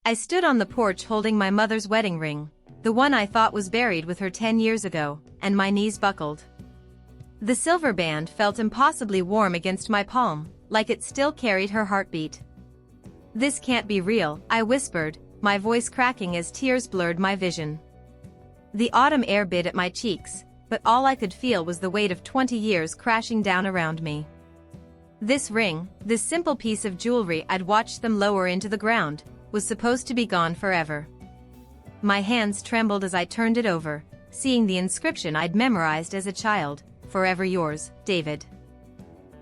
I stood on the porch holding my mother's wedding ring, the one I thought was buried with her 10 years ago, and my knees buckled. The silver band felt impossibly warm against my palm, like it still carried her heartbeat. "This can't be real," I whispered, my voice cracking as tears blurred my vision. The autumn air bit at my cheeks, but all I could feel was the weight of 20 years crashing down around me. This ring, this simple piece of jewelry I'd watched them lower into the ground, was supposed to be gone forever. My hands trembled as I turned it over, seeing the inscription I'd memorized as a child, "Forever yours, David."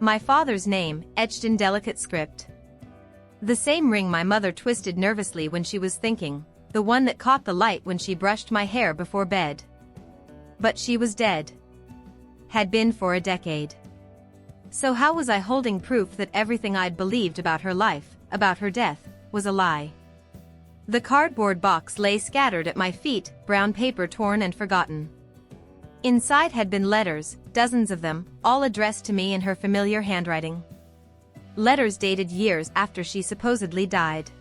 My father's name, etched in delicate script. The same ring my mother twisted nervously when she was thinking, the one that caught the light when she brushed my hair before bed. But she was dead. Had been for a decade. So how was I holding proof that everything I'd believed about her life, about her death, was a lie? The cardboard box lay scattered at my feet, brown paper torn and forgotten. Inside had been letters, dozens of them, all addressed to me in her familiar handwriting. Letters dated years after she supposedly died.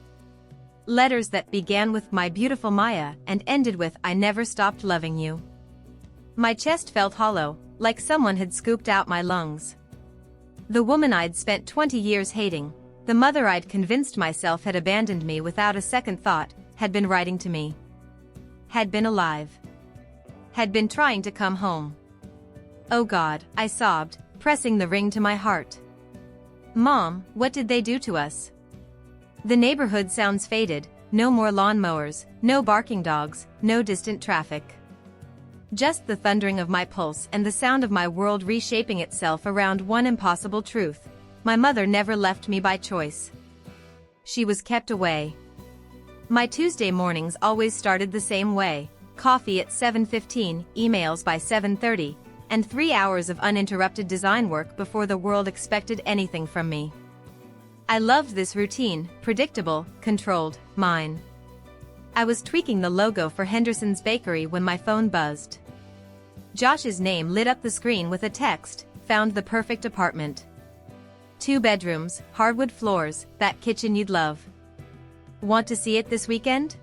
Letters that began with "My beautiful Maya" and ended with "I never stopped loving you." My chest felt hollow, like someone had scooped out my lungs. The woman I'd spent 20 years hating, the mother I'd convinced myself had abandoned me without a second thought, had been writing to me. Had been alive. Had been trying to come home. "Oh God," I sobbed, pressing the ring to my heart. "Mom, what did they do to us?" The neighborhood sounds faded, no more lawnmowers, no barking dogs, no distant traffic. Just the thundering of my pulse and the sound of my world reshaping itself around one impossible truth: my mother never left me by choice. She was kept away. My Tuesday mornings always started the same way: coffee at 7:15, emails by 7:30, and 3 hours of uninterrupted design work before the world expected anything from me. I loved this routine, predictable, controlled, mine. I was tweaking the logo for Henderson's Bakery when my phone buzzed. Josh's name lit up the screen with a text: "Found the perfect apartment. 2 bedrooms, hardwood floors, that kitchen you'd love. Want to see it this weekend?"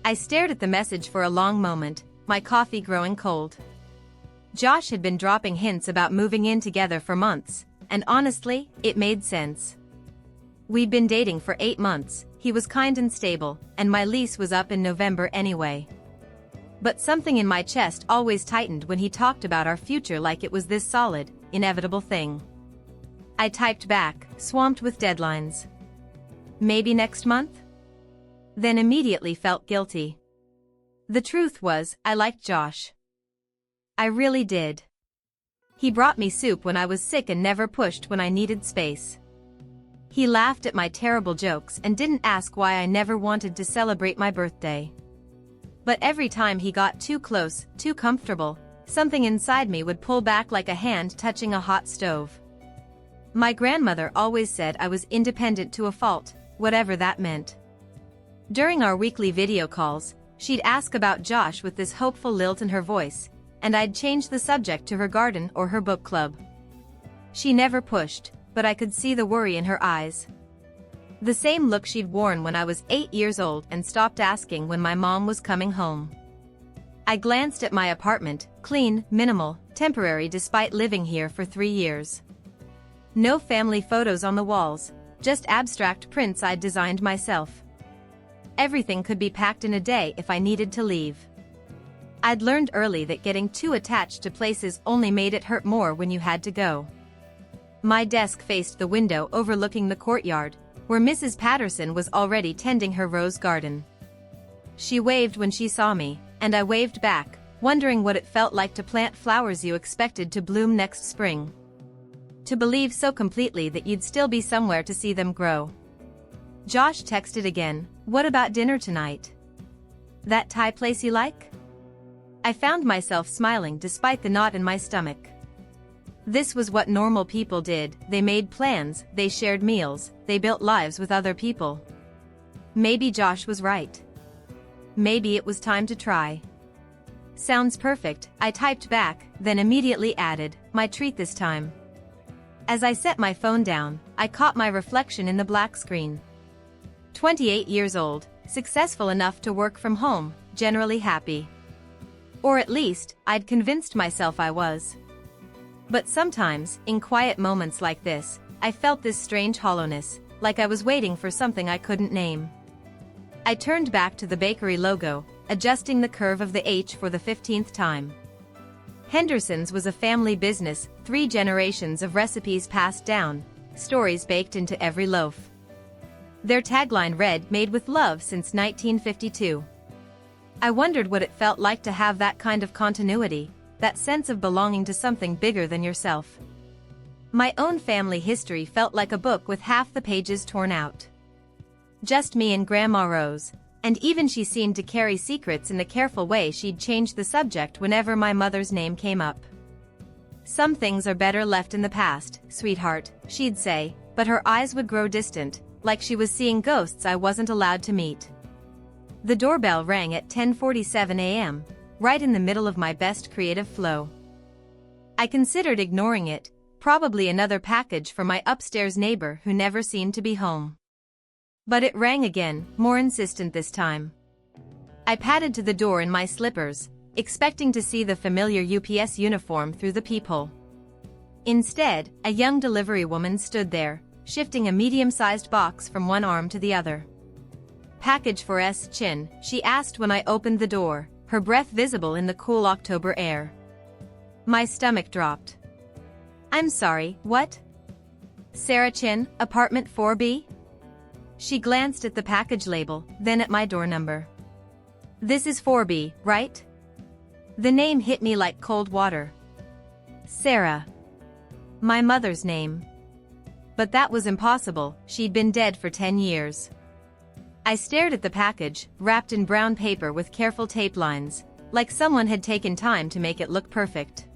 I stared at the message for a long moment, my coffee growing cold. Josh had been dropping hints about moving in together for months, and honestly, it made sense. We'd been dating for 8 months, he was kind and stable, and my lease was up in November anyway. But something in my chest always tightened when he talked about our future like it was this solid, inevitable thing. I typed back, swamped with deadlines. "Maybe next month?" Then immediately felt guilty. The truth was, I liked Josh. I really did. He brought me soup when I was sick and never pushed when I needed space. He laughed at my terrible jokes and didn't ask why I never wanted to celebrate my birthday. But every time he got too close, too comfortable, something inside me would pull back like a hand touching a hot stove. My grandmother always said I was independent to a fault, whatever that meant. During our weekly video calls, she'd ask about Josh with this hopeful lilt in her voice, and I'd change the subject to her garden or her book club. She never pushed, but I could see the worry in her eyes. The same look she'd worn when I was 8 years old and stopped asking when my mom was coming home. I glanced at my apartment, clean, minimal, temporary despite living here for 3 years. No family photos on the walls, just abstract prints I'd designed myself. Everything could be packed in a day if I needed to leave. I'd learned early that getting too attached to places only made it hurt more when you had to go. My desk faced the window overlooking the courtyard, where Mrs. Patterson was already tending her rose garden. She waved when she saw me, and I waved back, wondering what it felt like to plant flowers you expected to bloom next spring. To believe so completely that you'd still be somewhere to see them grow. Josh texted again, "What about dinner tonight? That Thai place you like?" I found myself smiling despite the knot in my stomach. This was what normal people did: they made plans, they shared meals, they built lives with other people. Maybe Josh was right. Maybe it was time to try. "Sounds perfect," I typed back, then immediately added, "My treat this time." As I set my phone down, I caught my reflection in the black screen. 28 years old, successful enough to work from home, generally happy. Or at least, I'd convinced myself I was. But sometimes, in quiet moments like this, I felt this strange hollowness, like I was waiting for something I couldn't name. I turned back to the bakery logo, adjusting the curve of the H for the 15th time. Henderson's was a family business, 3 generations of recipes passed down, stories baked into every loaf. Their tagline read, "Made with love since 1952. I wondered what it felt like to have that kind of continuity, that sense of belonging to something bigger than yourself. My own family history felt like a book with half the pages torn out. Just me and Grandma Rose, and even she seemed to carry secrets in the careful way she'd change the subject whenever my mother's name came up. "Some things are better left in the past, sweetheart," she'd say, but her eyes would grow distant, like she was seeing ghosts I wasn't allowed to meet. The doorbell rang at 10:47 a.m., right in the middle of my best creative flow. I considered ignoring it, probably another package for my upstairs neighbor who never seemed to be home. But it rang again, more insistent this time. I padded to the door in my slippers, expecting to see the familiar UPS uniform through the peephole. Instead, a young delivery woman stood there, shifting a medium-sized box from one arm to the other. "Package for S. Chin," she asked when I opened the door, her breath visible in the cool October air. My stomach dropped. "I'm sorry, what?" "Sarah Chin, apartment 4B? She glanced at the package label, then at my door number. "This is 4B, right?" The name hit me like cold water. Sarah. My mother's name. But that was impossible, she'd been dead for 10 years. I stared at the package, wrapped in brown paper with careful tape lines, like someone had taken time to make it look perfect.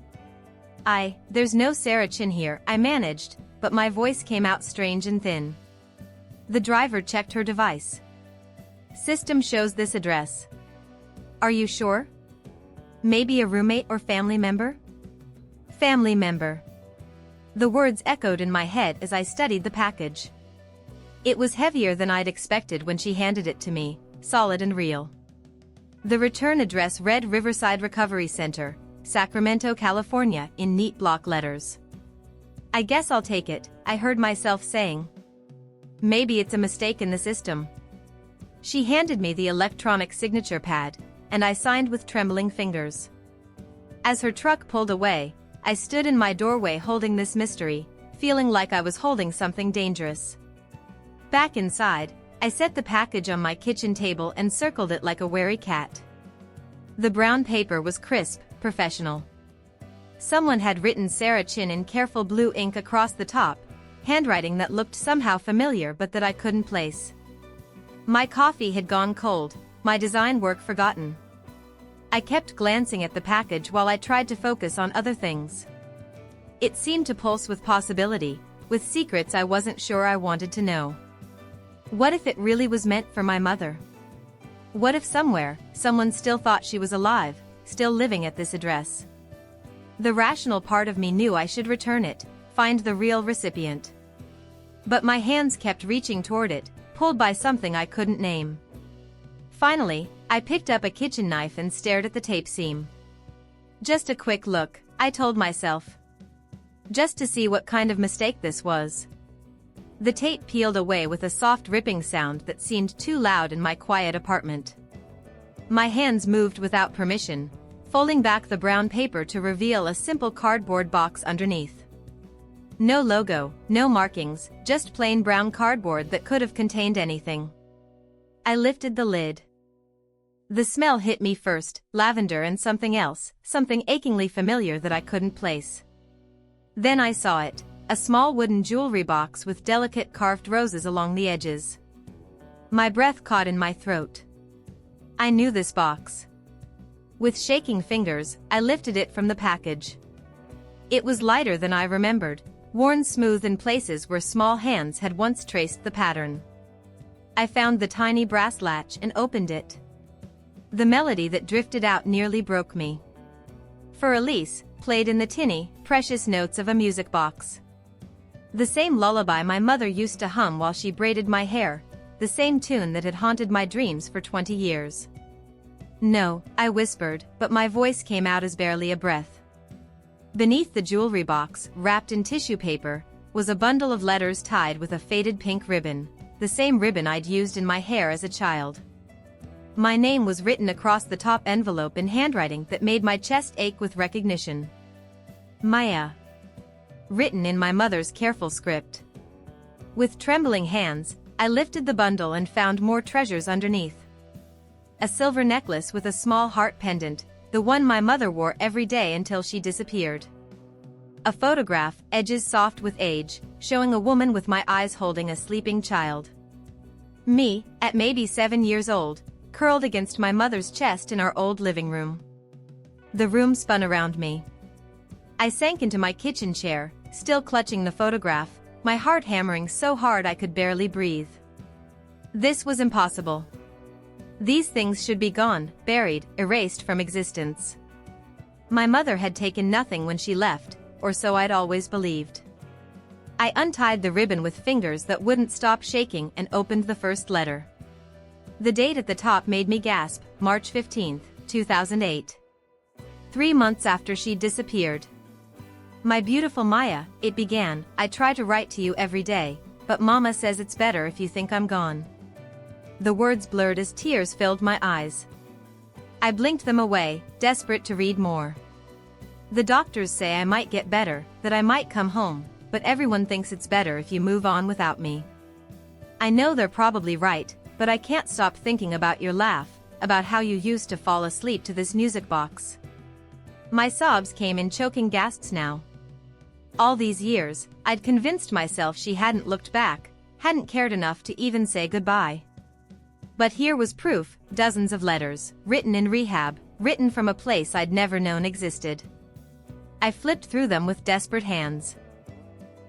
"There's no Sarah Chin here," I managed, but my voice came out strange and thin. The driver checked her device. "System shows this address." "Are you sure? Maybe a roommate or family member?" "Family member." The words echoed in my head as I studied the package. It was heavier than I'd expected when she handed it to me, solid and real. The return address read Riverside Recovery Center, Sacramento, California, in neat block letters. "I guess I'll take it," I heard myself saying. "Maybe it's a mistake in the system." She handed me the electronic signature pad, and I signed with trembling fingers. As her truck pulled away, I stood in my doorway holding this mystery, feeling like I was holding something dangerous. Back inside, I set the package on my kitchen table and circled it like a wary cat. The brown paper was crisp, professional. Someone had written Sarah Chin in careful blue ink across the top, handwriting that looked somehow familiar but that I couldn't place. My coffee had gone cold, my design work forgotten. I kept glancing at the package while I tried to focus on other things. It seemed to pulse with possibility, with secrets I wasn't sure I wanted to know. What if it really was meant for my mother? What if somewhere, someone still thought she was alive, still living at this address? The rational part of me knew I should return it, find the real recipient. But my hands kept reaching toward it, pulled by something I couldn't name. Finally, I picked up a kitchen knife and stared at the tape seam. Just a quick look, I told myself. Just to see what kind of mistake this was. The tape peeled away with a soft ripping sound that seemed too loud in my quiet apartment. My hands moved without permission, folding back the brown paper to reveal a simple cardboard box underneath. No logo, no markings, just plain brown cardboard that could have contained anything. I lifted the lid. The smell hit me first, lavender and something else, something achingly familiar that I couldn't place. Then I saw it, a small wooden jewelry box with delicate carved roses along the edges. My breath caught in my throat. I knew this box. With shaking fingers, I lifted it from the package. It was lighter than I remembered, worn smooth in places where small hands had once traced the pattern. I found the tiny brass latch and opened it. The melody that drifted out nearly broke me. For Elise, played in the tinny, precious notes of a music box. The same lullaby my mother used to hum while she braided my hair, the same tune that had haunted my dreams for 20 years. "No," I whispered, but my voice came out as barely a breath. Beneath the jewelry box, wrapped in tissue paper, was a bundle of letters tied with a faded pink ribbon, the same ribbon I'd used in my hair as a child. My name was written across the top envelope in handwriting that made my chest ache with recognition. Maya. Written in my mother's careful script. With trembling hands, I lifted the bundle and found more treasures underneath. A silver necklace with a small heart pendant, the one my mother wore every day until she disappeared. A photograph, edges soft with age, showing a woman with my eyes holding a sleeping child. Me, at maybe 7 years old, curled against my mother's chest in our old living room. The room spun around me. I sank into my kitchen chair, still clutching the photograph, my heart hammering so hard I could barely breathe. This was impossible. These things should be gone, buried, erased from existence. My mother had taken nothing when she left, or so I'd always believed. I untied the ribbon with fingers that wouldn't stop shaking and opened the first letter. The date at the top made me gasp, March 15, 2008. 3 months after she'd disappeared. "My beautiful Maya," it began, "I try to write to you every day, but Mama says it's better if you think I'm gone." The words blurred as tears filled my eyes. I blinked them away, desperate to read more. "The doctors say I might get better, that I might come home, but everyone thinks it's better if you move on without me. I know they're probably right, but I can't stop thinking about your laugh, about how you used to fall asleep to this music box." My sobs came in choking gasps now. All these years, I'd convinced myself she hadn't looked back, hadn't cared enough to even say goodbye. But here was proof, dozens of letters, written in rehab, written from a place I'd never known existed. I flipped through them with desperate hands.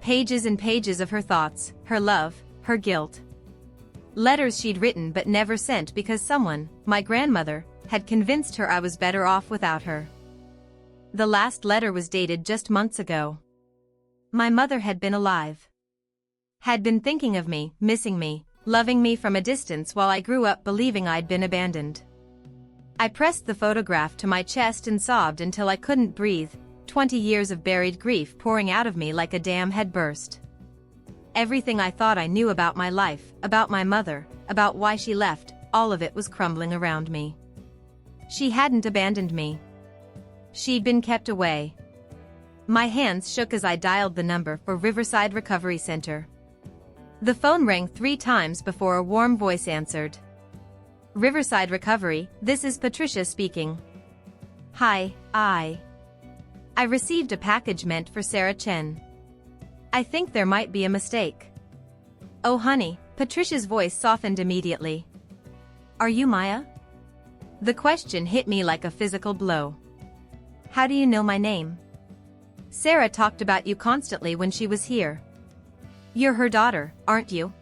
Pages and pages of her thoughts, her love, her guilt. Letters she'd written but never sent because someone, my grandmother, had convinced her I was better off without her. The last letter was dated just months ago. My mother had been alive. Had been thinking of me, missing me, loving me from a distance while I grew up believing I'd been abandoned. I pressed the photograph to my chest and sobbed until I couldn't breathe, 20 years of buried grief pouring out of me like a dam had burst. Everything I thought I knew about my life, about my mother, about why she left, all of it was crumbling around me. She hadn't abandoned me. She'd been kept away. My hands shook as I dialed the number for Riverside Recovery Center. The phone rang 3 times before a warm voice answered. "Riverside Recovery, this is Patricia speaking." "Hi, I received a package meant for Sarah Chen. I think there might be a mistake." "Oh honey," Patricia's voice softened immediately. "Are you Maya?" The question hit me like a physical blow. "How do you know my name?" "Sarah talked about you constantly when she was here." "You're her daughter, aren't you?"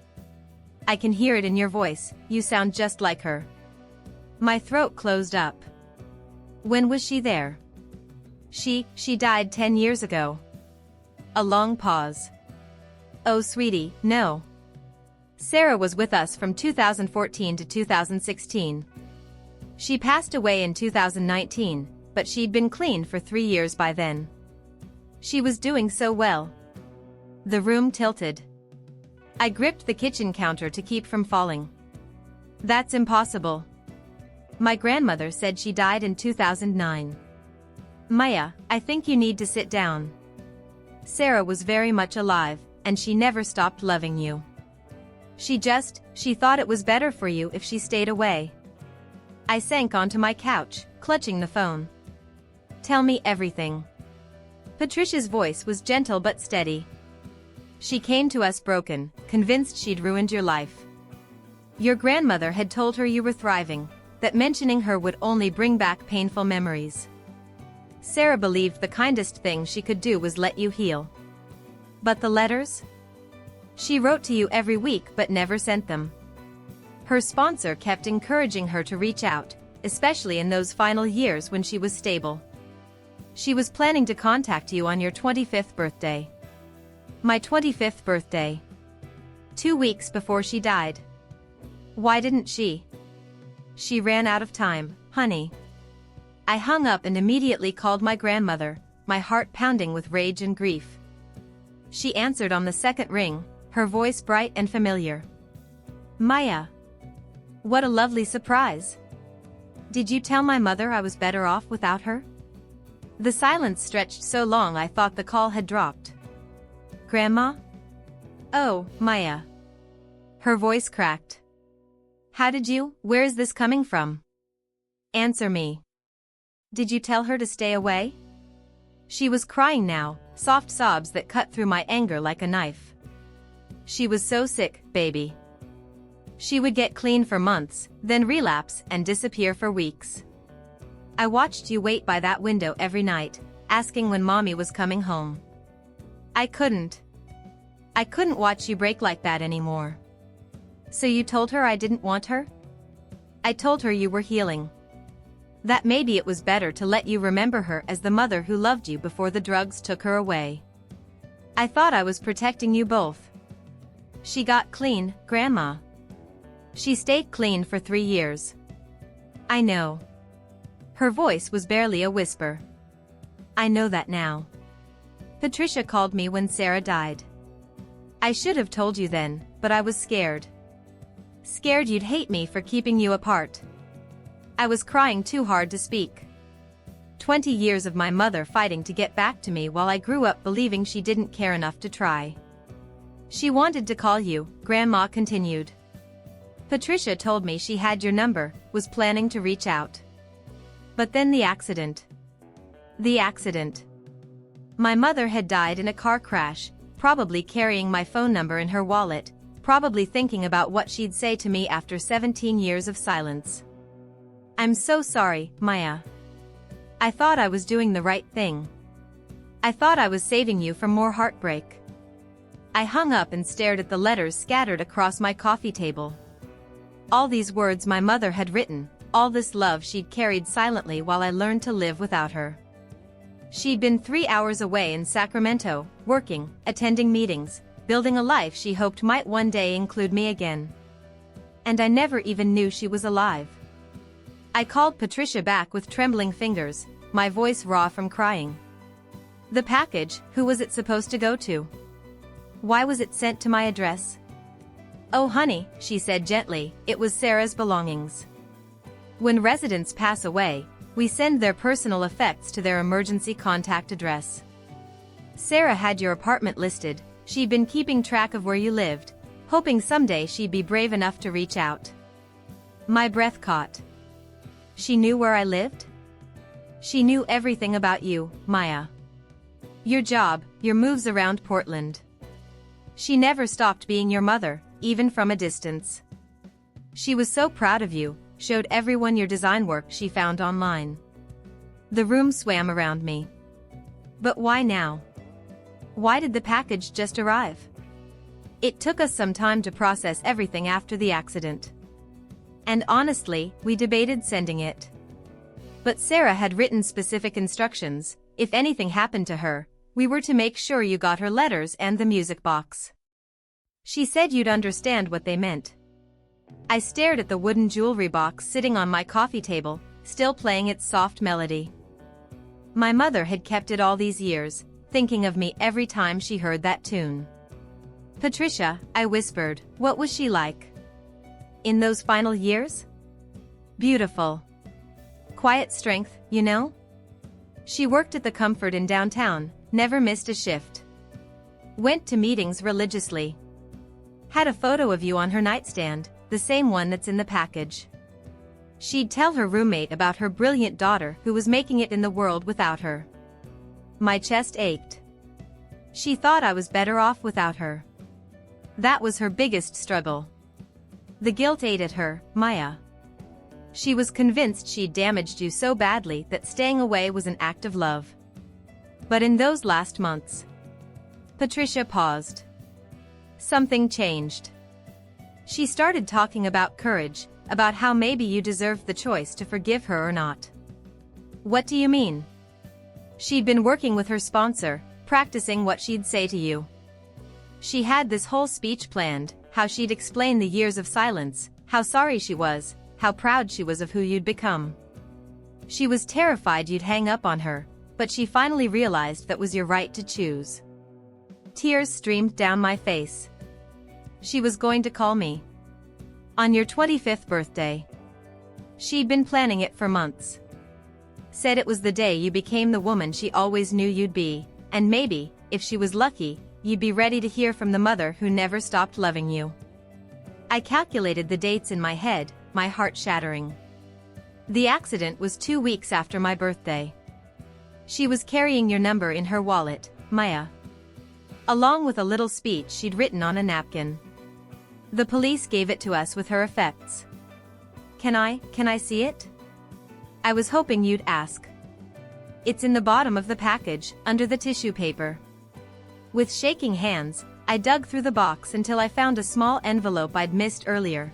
"I can hear it in your voice, you sound just like her." My throat closed up. "When was she there?" She died 10 years ago." A long pause. "Oh sweetie, no. Sarah was with us from 2014 to 2016. She passed away in 2019, but she'd been clean for 3 years by then. She was doing so well." The room tilted. I gripped the kitchen counter to keep from falling. "That's impossible. My grandmother said she died in 2009. Maya, I think you need to sit down. Sarah was very much alive, and she never stopped loving you. She thought it was better for you if she stayed away." I sank onto my couch, clutching the phone. "Tell me everything." Patricia's voice was gentle but steady. "She came to us broken, convinced she'd ruined your life. Your grandmother had told her you were thriving, that mentioning her would only bring back painful memories. Sarah believed the kindest thing she could do was let you heal. But the letters? She wrote to you every week but never sent them. Her sponsor kept encouraging her to reach out, especially in those final years when she was stable. She was planning to contact you on your 25th birthday. My 25th birthday. 2 weeks before she died. Why didn't she? She ran out of time, honey. I hung up and immediately called my grandmother, my heart pounding with rage and grief. She answered on the second ring, her voice bright and familiar. Maya. What a lovely surprise. Did you tell my mother I was better off without her? The silence stretched so long I thought the call had dropped. Grandma? Oh, Maya. Her voice cracked. How did you? Where is this coming from? Answer me. Did you tell her to stay away? She was crying now, soft sobs that cut through my anger like a knife. She was so sick, baby. She would get clean for months, then relapse and disappear for weeks. I watched you wait by that window every night, asking when mommy was coming home. I couldn't watch you break like that anymore. So you told her I didn't want her? I told her you were healing. That maybe it was better to let you remember her as the mother who loved you before the drugs took her away. I thought I was protecting you both. She got clean, Grandma. She stayed clean for 3 years. I know. Her voice was barely a whisper. I know that now. Patricia called me when Sarah died. I should have told you then, but I was scared. Scared you'd hate me for keeping you apart. I was crying too hard to speak. 20 years of my mother fighting to get back to me while I grew up believing she didn't care enough to try. She wanted to call you, Grandma continued. Patricia told me she had your number, was planning to reach out. But then the accident. The accident. My mother had died in a car crash, probably carrying my phone number in her wallet, probably thinking about what she'd say to me after 17 years of silence. I'm so sorry, Maya. I thought I was doing the right thing. I thought I was saving you from more heartbreak. I hung up and stared at the letters scattered across my coffee table. All these words my mother had written, all this love she'd carried silently while I learned to live without her. She'd been 3 hours away in Sacramento, working, attending meetings, building a life she hoped might one day include me again. And I never even knew she was alive. I called Patricia back with trembling fingers, my voice raw from crying. The package, who was it supposed to go to? Why was it sent to my address? Oh honey, she said gently, it was Sarah's belongings. When residents pass away, we send their personal effects to their emergency contact address. Sarah had your apartment listed, she'd been keeping track of where you lived, hoping someday she'd be brave enough to reach out. My breath caught. She knew where I lived? She knew everything about you, Maya. Your job, your moves around Portland. She never stopped being your mother, even from a distance. She was so proud of you, showed everyone your design work she found online. The room swam around me. But why now? Why did the package just arrive? It took us some time to process everything after the accident. And honestly, we debated sending it. But Sarah had written specific instructions, if anything happened to her, we were to make sure you got her letters and the music box. She said you'd understand what they meant. I stared at the wooden jewelry box sitting on my coffee table, still playing its soft melody. My mother had kept it all these years, thinking of me every time she heard that tune. Patricia, I whispered, what was she like? In those final years? Beautiful. Quiet strength, you know? She worked at the Comfort in downtown, never missed a shift. Went to meetings religiously. Had a photo of you on her nightstand, the same one that's in the package. She'd tell her roommate about her brilliant daughter who was making it in the world without her. My chest ached. She thought I was better off without her. That was her biggest struggle. The guilt ate at her, Maya. She was convinced she'd damaged you so badly that staying away was an act of love. But in those last months... Patricia paused. Something changed. She started talking about courage, about how maybe you deserved the choice to forgive her or not. What do you mean? She'd been working with her sponsor, practicing what she'd say to you. She had this whole speech planned, how she'd explain the years of silence, how sorry she was, how proud she was of who you'd become. She was terrified you'd hang up on her, but she finally realized that was your right to choose. Tears streamed down my face. She was going to call me. On your 25th birthday. She'd been planning it for months. Said it was the day you became the woman she always knew you'd be, and maybe, if she was lucky, you'd be ready to hear from the mother who never stopped loving you. I calculated the dates in my head, my heart shattering. The accident was 2 weeks after my birthday. She was carrying your number in her wallet, Maya. Along with a little speech she'd written on a napkin. The police gave it to us with her effects. Can I see it? I was hoping you'd ask. It's in the bottom of the package, under the tissue paper. With shaking hands, I dug through the box until I found a small envelope I'd missed earlier.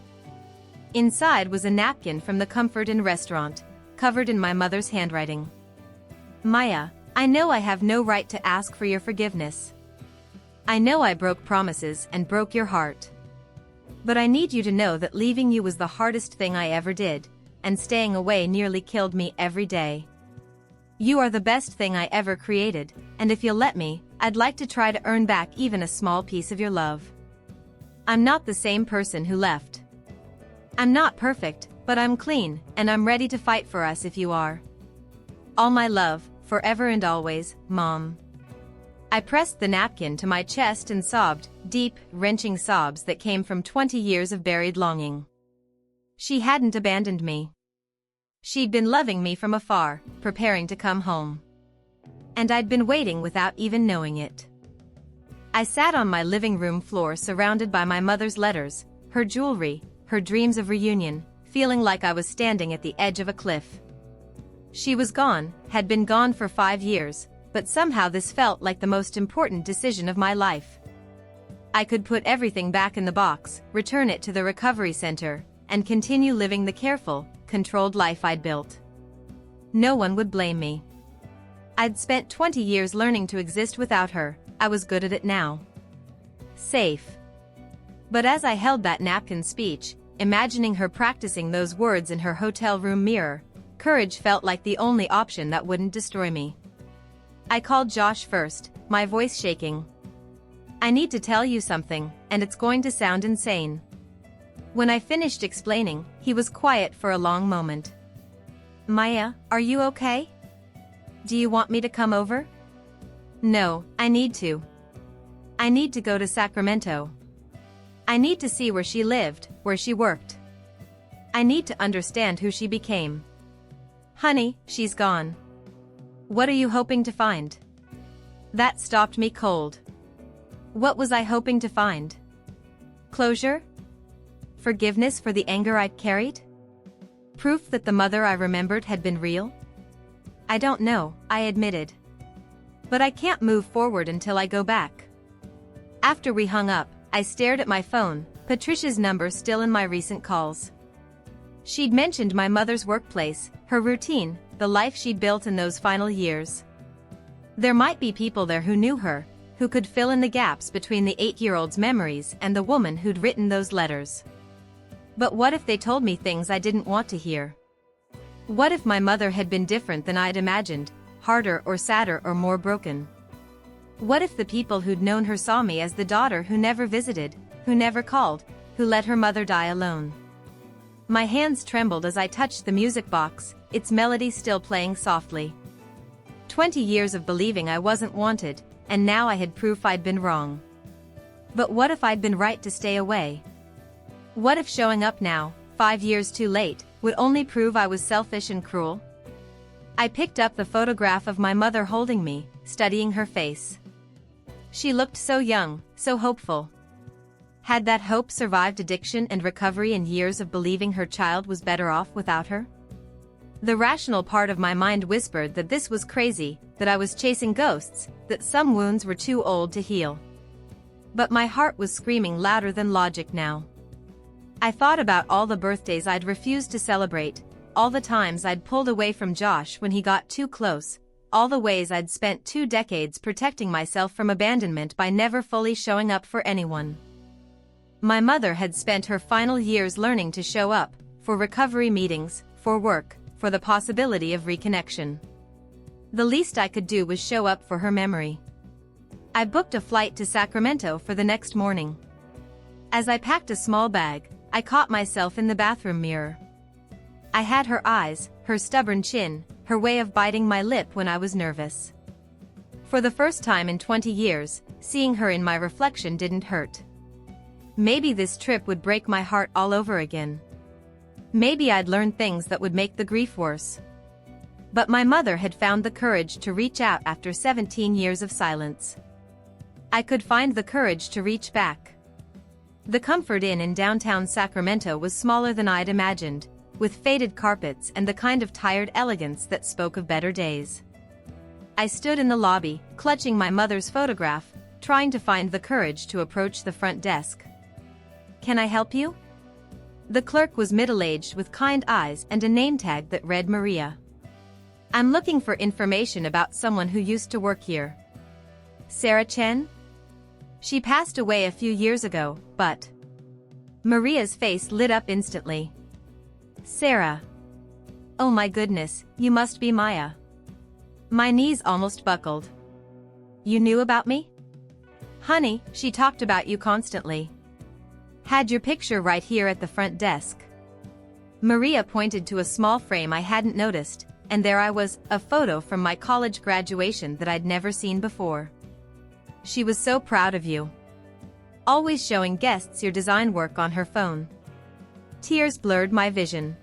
Inside was a napkin from the Comfort Inn restaurant, covered in my mother's handwriting. Maya, I know I have no right to ask for your forgiveness. I know I broke promises and broke your heart. But I need you to know that leaving you was the hardest thing I ever did, and staying away nearly killed me every day. You are the best thing I ever created, and if you'll let me, I'd like to try to earn back even a small piece of your love. I'm not the same person who left. I'm not perfect, but I'm clean, and I'm ready to fight for us if you are. All my love, forever and always, Mom. I pressed the napkin to my chest and sobbed, deep, wrenching sobs that came from 20 years of buried longing. She hadn't abandoned me. She'd been loving me from afar, preparing to come home. And I'd been waiting without even knowing it. I sat on my living room floor surrounded by my mother's letters, her jewelry, her dreams of reunion, feeling like I was standing at the edge of a cliff. She was gone, had been gone for 5 years, but somehow this felt like the most important decision of my life. I could put everything back in the box, return it to the recovery center, and continue living the careful, controlled life I'd built. No one would blame me. I'd spent 20 years learning to exist without her. I was good at it now. Safe. But as I held that napkin speech, imagining her practicing those words in her hotel room mirror, courage felt like the only option that wouldn't destroy me. I called Josh first, my voice shaking. I need to tell you something, and it's going to sound insane. When I finished explaining, he was quiet for a long moment. Maya, are you okay? Do you want me to come over? No, I need to. I need to go to Sacramento. I need to see where she lived, where she worked. I need to understand who she became. Honey, she's gone. What are you hoping to find? That stopped me cold. What was I hoping to find? Closure? Forgiveness for the anger I'd carried? Proof that the mother I remembered had been real? I don't know, I admitted. But I can't move forward until I go back. After we hung up, I stared at my phone, Patricia's number still in my recent calls. She'd mentioned my mother's workplace, her routine, the life she'd built in those final years. There might be people there who knew her, who could fill in the gaps between the 8-year-old's memories and the woman who'd written those letters. But what if they told me things I didn't want to hear? What if my mother had been different than I'd imagined, harder or sadder or more broken? What if the people who'd known her saw me as the daughter who never visited, who never called, who let her mother die alone? My hands trembled as I touched the music box, its melody still playing softly. 20 years of believing I wasn't wanted, and now I had proof I'd been wrong. But what if I'd been right to stay away? What if showing up now, 5 years too late, would only prove I was selfish and cruel? I picked up the photograph of my mother holding me, studying her face. She looked so young, so hopeful. Had that hope survived addiction and recovery and years of believing her child was better off without her? The rational part of my mind whispered that this was crazy, that I was chasing ghosts, that some wounds were too old to heal. But my heart was screaming louder than logic now. I thought about all the birthdays I'd refused to celebrate, all the times I'd pulled away from Josh when he got too close, all the ways I'd spent 2 decades protecting myself from abandonment by never fully showing up for anyone. My mother had spent her final years learning to show up, for recovery meetings, for work, for the possibility of reconnection. The least I could do was show up for her memory. I booked a flight to Sacramento for the next morning. As I packed a small bag, I caught myself in the bathroom mirror. I had her eyes, her stubborn chin, her way of biting my lip when I was nervous. For the first time in 20 years, seeing her in my reflection didn't hurt. Maybe this trip would break my heart all over again. Maybe I'd learn things that would make the grief worse. But my mother had found the courage to reach out after 17 years of silence. I could find the courage to reach back. The Comfort Inn in downtown Sacramento was smaller than I'd imagined, with faded carpets and the kind of tired elegance that spoke of better days. I stood in the lobby, clutching my mother's photograph, trying to find the courage to approach the front desk. "Can I help you?" The clerk was middle-aged with kind eyes and a name tag that read Maria. "I'm looking for information about someone who used to work here." "Sarah Chen?" "She passed away a few years ago, but..." Maria's face lit up instantly. "Sarah. Oh my goodness, you must be Maya." My knees almost buckled. "You knew about me?" "Honey, she talked about you constantly. Had your picture right here at the front desk." Maria pointed to a small frame I hadn't noticed, and there I was, a photo from my college graduation that I'd never seen before. "She was so proud of you. Always showing guests your design work on her phone." Tears blurred my vision.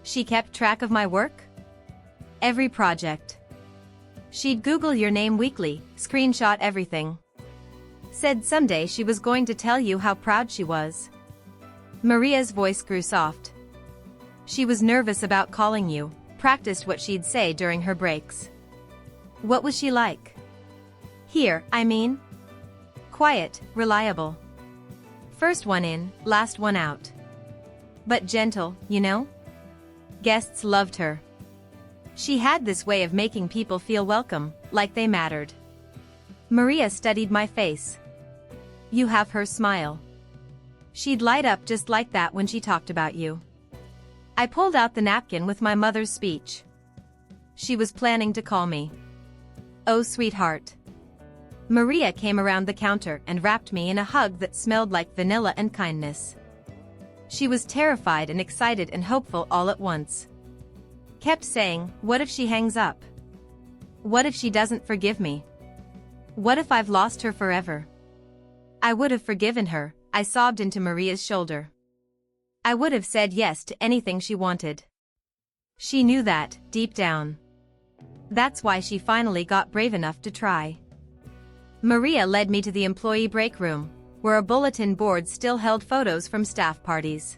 "She kept track of my work? Every project. She'd Google your name weekly, screenshot everything. Said someday she was going to tell you how proud she was." Maria's voice grew soft. "She was nervous about calling you, practiced what she'd say during her breaks." "What was she like?" "Here, I mean." "Quiet, reliable. First one in, last one out. But gentle, you know? Guests loved her. She had this way of making people feel welcome, like they mattered." Maria studied my face. "You have her smile. She'd light up just like that when she talked about you." I pulled out the napkin with my mother's speech. "She was planning to call me." "Oh, sweetheart." Maria came around the counter and wrapped me in a hug that smelled like vanilla and kindness. She was terrified and excited and hopeful all at once. Kept saying, "What if she hangs up? What if she doesn't forgive me? What if I've lost her forever?" "I would have forgiven her," I sobbed into Maria's shoulder. "I would have said yes to anything she wanted." She knew that, deep down. That's why she finally got brave enough to try. Maria led me to the employee break room, where a bulletin board still held photos from staff parties.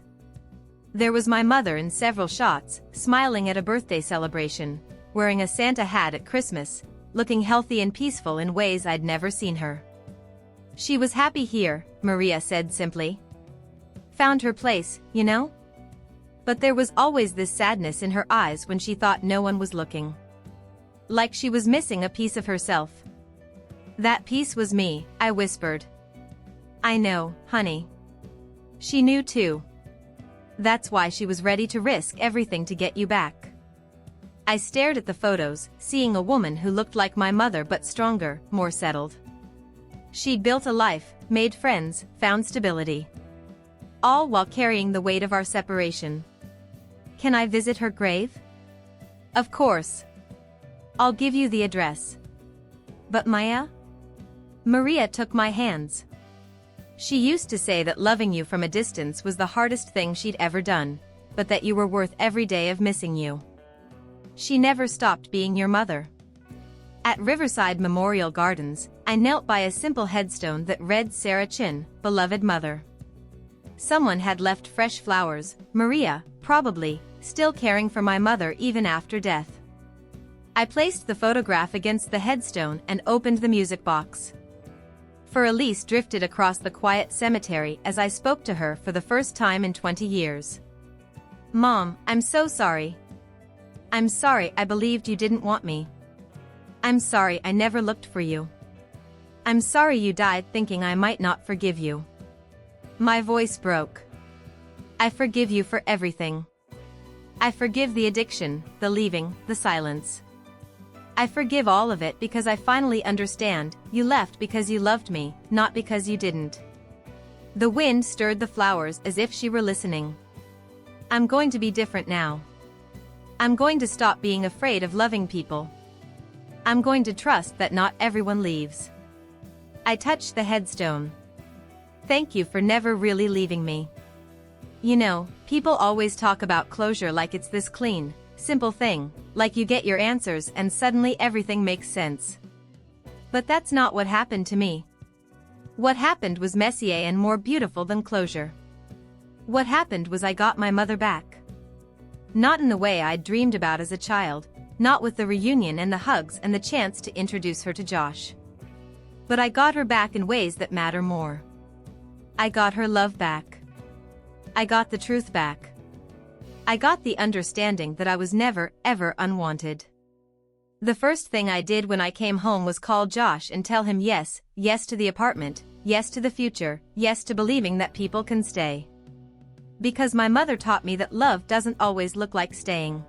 There was my mother in several shots, smiling at a birthday celebration, wearing a Santa hat at Christmas, looking healthy and peaceful in ways I'd never seen her. "She was happy here," Maria said simply. "Found her place, you know?" But there was always this sadness in her eyes when she thought no one was looking. Like she was missing a piece of herself. "That piece was me," I whispered. "I know, honey." She knew too. That's why she was ready to risk everything to get you back. I stared at the photos, seeing a woman who looked like my mother but stronger, more settled. She'd built a life, made friends, found stability. All while carrying the weight of our separation. "Can I visit her grave?" "Of course. I'll give you the address." "But Maya?" Maria took my hands. She used to say that loving you from a distance was the hardest thing she'd ever done, but that you were worth every day of missing you. She never stopped being your mother. At Riverside Memorial Gardens, I knelt by a simple headstone that read Sarah Chen, beloved mother. Someone had left fresh flowers, Maria, probably, still caring for my mother even after death. I placed the photograph against the headstone and opened the music box. For Elise drifted across the quiet cemetery as I spoke to her for the first time in 20 years. "Mom, I'm so sorry. I'm sorry I believed you didn't want me. I'm sorry I never looked for you. I'm sorry you died thinking I might not forgive you. My voice broke. I forgive you for everything. I forgive the addiction, the leaving, the silence. I forgive all of it because I finally understand, you left because you loved me, not because you didn't. The wind stirred the flowers as if she were listening. I'm going to be different now. I'm going to stop being afraid of loving people. I'm going to trust that not everyone leaves. I touched the headstone. Thank you for never really leaving me. You know, people always talk about closure like it's this clean, simple thing, like you get your answers and suddenly everything makes sense. But that's not what happened to me. What happened was messier and more beautiful than closure. What happened was I got my mother back. Not in the way I'd dreamed about as a child, not with the reunion and the hugs and the chance to introduce her to Josh. But I got her back in ways that matter more. I got her love back. I got the truth back. I got the understanding that I was never, ever unwanted. The first thing I did when I came home was call Josh and tell him yes, yes to the apartment, yes to the future, yes to believing that people can stay. Because my mother taught me that love doesn't always look like staying.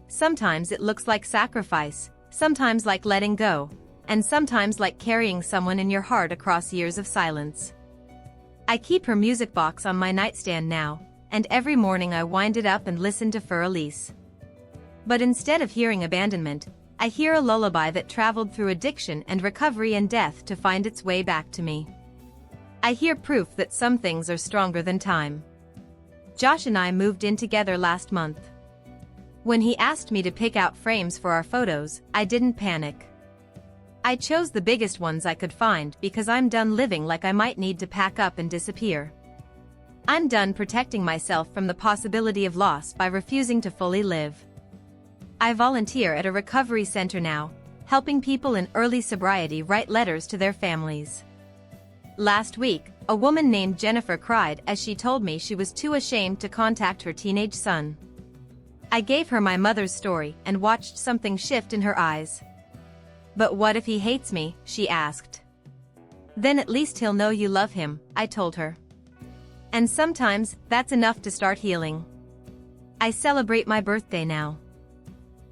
Sometimes it looks like sacrifice, sometimes like letting go, and sometimes like carrying someone in your heart across years of silence. I keep her music box on my nightstand now, and every morning I wind it up and listen to Fur Elise. But instead of hearing abandonment, I hear a lullaby that traveled through addiction and recovery and death to find its way back to me. I hear proof that some things are stronger than time. Josh and I moved in together last month. When he asked me to pick out frames for our photos, I didn't panic. I chose the biggest ones I could find because I'm done living like I might need to pack up and disappear. I'm done protecting myself from the possibility of loss by refusing to fully live. I volunteer at a recovery center now, helping people in early sobriety write letters to their families. Last week, a woman named Jennifer cried as she told me she was too ashamed to contact her teenage son. I gave her my mother's story and watched something shift in her eyes. But what if he hates me, she asked. Then at least he'll know you love him, I told her. And sometimes, that's enough to start healing. I celebrate my birthday now.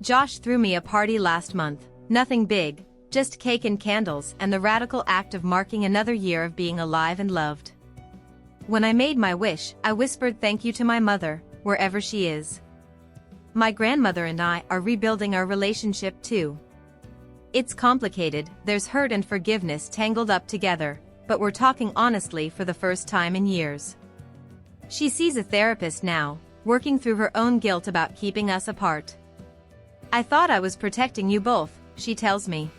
Josh threw me a party last month, nothing big, just cake and candles and the radical act of marking another year of being alive and loved. When I made my wish, I whispered thank you to my mother, wherever she is. My grandmother and I are rebuilding our relationship too. It's complicated, there's hurt and forgiveness tangled up together, but we're talking honestly for the first time in years. She sees a therapist now, working through her own guilt about keeping us apart. I thought I was protecting you both, she tells me.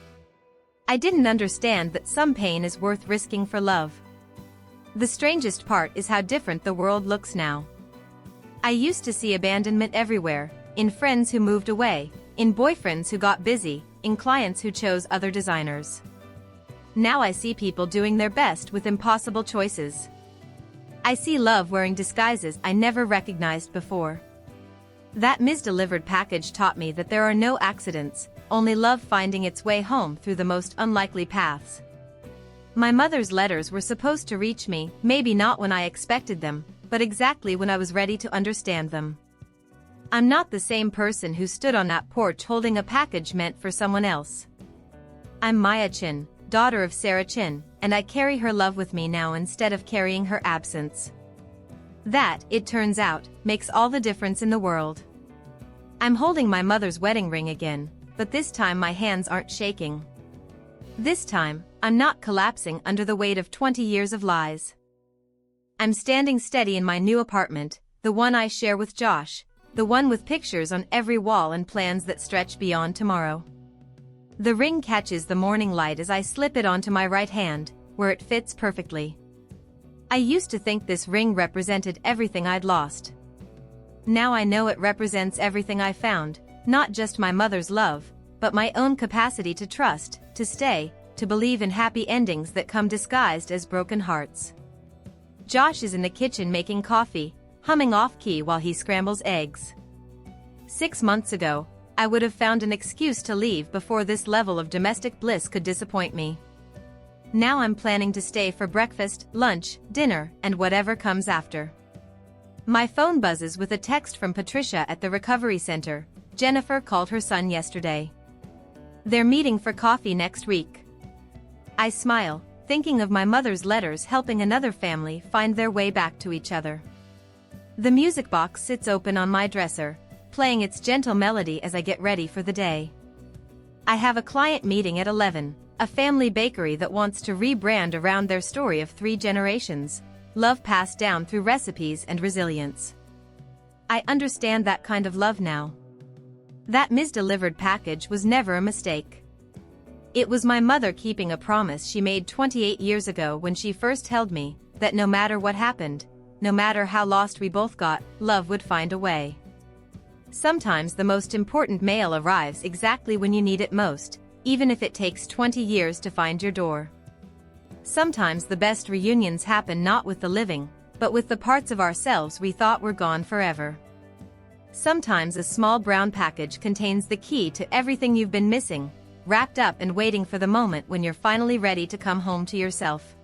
I didn't understand that some pain is worth risking for love. The strangest part is how different the world looks now. I used to see abandonment everywhere, in friends who moved away, in boyfriends who got busy, in clients who chose other designers. Now I see people doing their best with impossible choices. I see love wearing disguises I never recognized before. That misdelivered package taught me that there are no accidents, only love finding its way home through the most unlikely paths. My mother's letters were supposed to reach me, maybe not when I expected them, but exactly when I was ready to understand them. I'm not the same person who stood on that porch holding a package meant for someone else. I'm Maya Chin, daughter of Sarah Chin, and I carry her love with me now instead of carrying her absence. That, it turns out, makes all the difference in the world. I'm holding my mother's wedding ring again, but this time my hands aren't shaking. This time, I'm not collapsing under the weight of 20 years of lies. I'm standing steady in my new apartment, the one I share with Josh, the one with pictures on every wall and plans that stretch beyond tomorrow. The ring catches the morning light as I slip it onto my right hand, where it fits perfectly. I used to think this ring represented everything I'd lost. Now I know it represents everything I found, not just my mother's love, but my own capacity to trust, to stay, to believe in happy endings that come disguised as broken hearts. Josh is in the kitchen making coffee, humming off-key while he scrambles eggs. 6 months ago, I would have found an excuse to leave before this level of domestic bliss could disappoint me. Now I'm planning to stay for breakfast, lunch, dinner, and whatever comes after. My phone buzzes with a text from Patricia at the recovery center. Jennifer called her son yesterday. They're meeting for coffee next week. I smile, thinking of my mother's letters helping another family find their way back to each other. The music box sits open on my dresser, playing its gentle melody as I get ready for the day. I have a client meeting at 11, a family bakery that wants to rebrand around their story of 3 generations, love passed down through recipes and resilience. I understand that kind of love now. That misdelivered package was never a mistake. It was my mother keeping a promise she made 28 years ago when she first held me, that no matter what happened, no matter how lost we both got, love would find a way. Sometimes the most important mail arrives exactly when you need it most, even if it takes 20 years to find your door. Sometimes the best reunions happen not with the living, but with the parts of ourselves we thought were gone forever. Sometimes a small brown package contains the key to everything you've been missing, wrapped up and waiting for the moment when you're finally ready to come home to yourself.